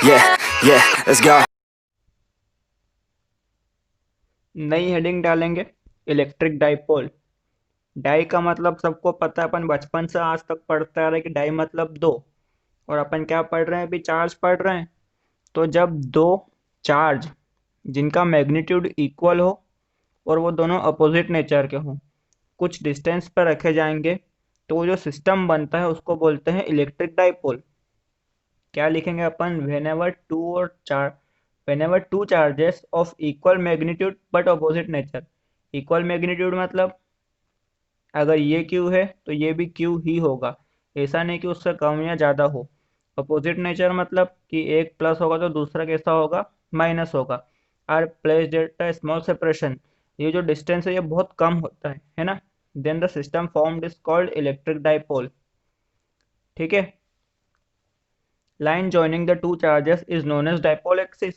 Yeah, yeah, let's go. नई heading डालेंगे। Electric dipole. Die का मतलब सबको पता है, अपन बचपन से आज तक पढ़ते आ रहे हैं कि डाई मतलब दो। और अपन क्या पढ़ रहे हैं, अभी चार्ज पढ़ रहे हैं। तो जब दो चार्ज जिनका मैग्नीट्यूड इक्वल हो और वो दोनों अपोजिट नेचर के हों, कुछ डिस्टेंस पर रखे जाएंगे, तो वो जो सिस्टम बनता है उसको बोलते हैं इलेक्ट्रिक डाइपोल। क्या लिखेंगे अपन, whenever two charges of equal magnitude but opposite nature। Equal magnitude मतलब अगर ये क्यू है तो ये भी क्यू ही होगा, ऐसा नहीं कि उससे कम या ज़्यादा हो। अपोजिट नेचर मतलब कि एक प्लस होगा तो दूसरा कैसा होगा, माइनस होगा। Are place delta small separation, ये जो डिस्टेंस है ये बहुत कम होता है ना। Then the system formed is called electric dipole. ठीक है। Line joining the two charges is known as dipole axis.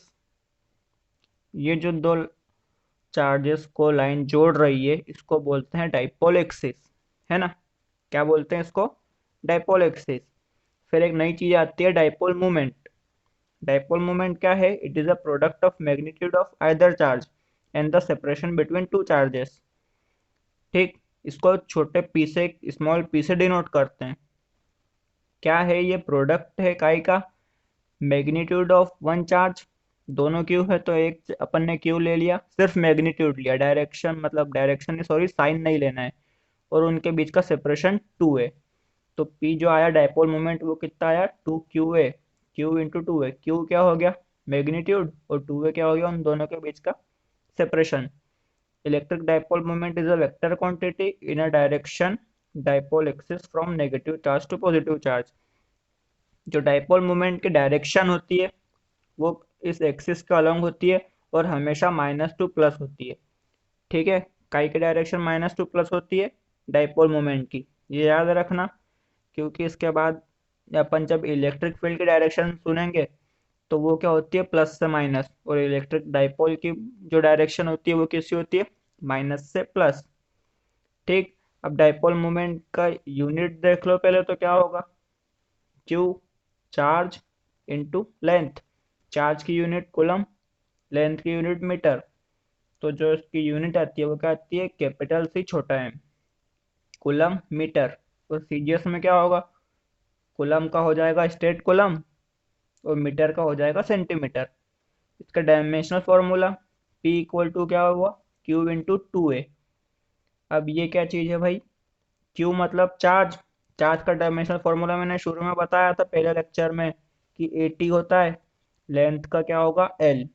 ये जो दो चार्जेस को लाइन जोड़ रही है इसको बोलते हैं डाइपोल एक्सिस, है ना। क्या बोलते हैं इसको, डाइपोल एक्सिस। फिर एक नई चीज आती है डाइपोल मोमेंट। डाइपोल मोमेंट क्या है, it is a product of magnitude of either charge and the separation between two charges. ठीक। इसको छोटे पी से, स्मॉल पी से डिनोट करते हैं। क्या है ये, प्रोडक्ट है काई का, मैग्नीट्यूड ऑफ वन चार्ज। दोनों क्यू है तो एक अपन ने क्यू ले लिया, सिर्फ मैग्नीट्यूड लिया, डायरेक्शन मतलब डायरेक्शन सॉरी साइन नहीं लेना है। और उनके बीच का सेपरेशन टू है। तो पी जो आया डायपोल मोमेंट वो कितना आया, two q a. Q into two a, q क्या हो गया, मैग्नीट्यूड, और टू ए क्या हो गया, उन दोनों के बीच का separation. Electric dipole moment is a vector quantity in a direction dipole axis from negative charge to positive charge. जो डायपोल मोमेंट की डायरेक्शन होती है वो इस एक्सिस के अलॉन्ग होती है और हमेशा माइनस टू प्लस होती है। ठीक है। काई की डायरेक्शन माइनस टू प्लस होती है, डायपोल मोमेंट की, ये याद रखना। क्योंकि इसके बाद अपन जब इलेक्ट्रिक फील्ड की डायरेक्शन सुनेंगे तो वो क्या होती है, प्लस से माइनस, और इलेक्ट्रिक डाइपोल की जो डायरेक्शन होती है वो कैसी होती है, माइनस से प्लस। ठीक। अब डाइपोल मोमेंट का यूनिट देख लो पहले, तो क्या होगा, Q, charge into length. Charge की यूनिट कूलम, लेंथ की यूनिट मीटर। तो जो इसकी यूनिट आती है वो क्या आती है, कैपिटल सी छोटा एम, कूलम मीटर। तो सीजीएस में क्या होगा, कूलम का हो जाएगा स्टेट कूलम और मीटर का हो जाएगा सेंटीमीटर। इसका dimensional formula, P equal to क्या हुआ, क्यू इंटू टू ए। अब ये क्या चीज़ है भाई, Q मतलब चार्ज। चार्ज का डायमेंशनल फॉर्मूला मैंने शुरू में बताया था पहले लेक्चर में कि AT होता है, लेंथ का क्या होगा L।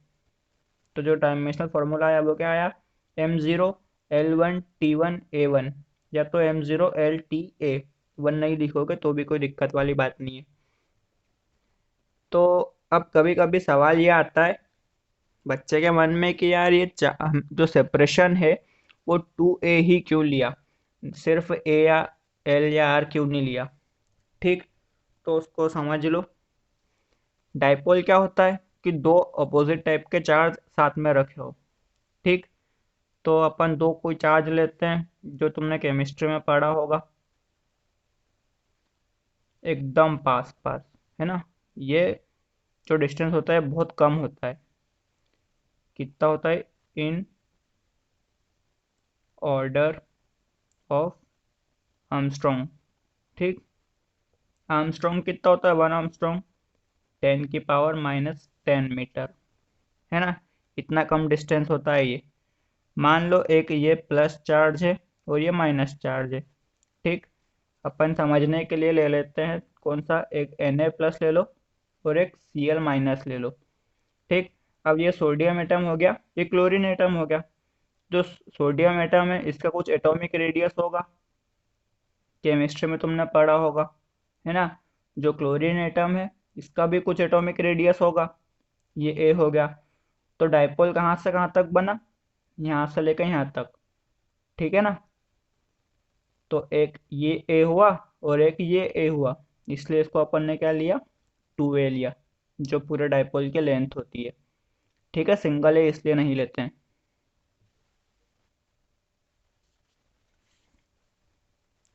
तो जो डायमेंशनल फॉर्मूला आया वो क्या आया, M0 L1 T1 A1, या तो M0 L T A। One नहीं लिखोगे तो भी कोई दिक्कत वाली बात नहीं है। तो अब कभी कभी सवाल ये आता है बच्चे के मन में कि यार ये जो सेपरेशन है वो टू ए ही क्यों लिया, सिर्फ ए या एल या आर क्यों नहीं लिया। ठीक। तो उसको समझ लो। डाइपोल क्या होता है कि दो अपोजिट टाइप के चार्ज साथ में रखे हो। ठीक। तो अपन दो कोई चार्ज लेते हैं जो तुमने केमिस्ट्री में पढ़ा होगा, एकदम पास पास, है ना। ये जो डिस्टेंस होता है बहुत कम होता है। कितना होता है, इन ऑर्डर ऑफ आर्मस्ट्रॉन्ग। ठीक। आर्मस्ट्रॉन्ग कितना होता है, वन आर्मस्ट्रॉन्ग 10⁻⁻10 मीटर, है ना। इतना कम डिस्टेंस होता है ये। मान लो एक ये प्लस चार्ज है और ये माइनस चार्ज है। ठीक। अपन समझने के लिए ले लेते हैं कौन सा, एक Na+ ले लो और एक Cl- ले लो। ठीक। अब ये सोडियम एटम हो गया, ये क्लोरीन एटम हो गया। जो सोडियम एटम है इसका कुछ एटॉमिक रेडियस होगा, केमिस्ट्री में तुमने पढ़ा होगा, है ना। जो क्लोरीन एटम है इसका भी कुछ एटॉमिक रेडियस होगा, ये ए हो गया। तो डाइपोल कहाँ से कहाँ तक बना, यहाँ से लेकर यहाँ तक। ठीक है ना। तो एक ये ए हुआ और एक ये ए हुआ, इसलिए इसको अपन ने क्या लिया, टू ए लिया, जो पूरे डाइपोल की लेंथ होती है। ठीक है, सिंगल ए इसलिए नहीं लेते हैं।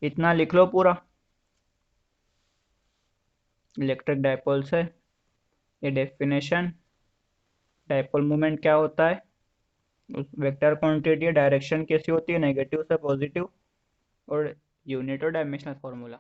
इतना लिख लो पूरा इलेक्ट्रिक डाइपोल से। ये डेफिनेशन। डायपोल मोमेंट क्या होता है, वेक्टर क्वांटिटी, डायरेक्शन कैसी होती है, नेगेटिव से पॉजिटिव, और यूनिट और डायमेंशनल फॉर्मूला।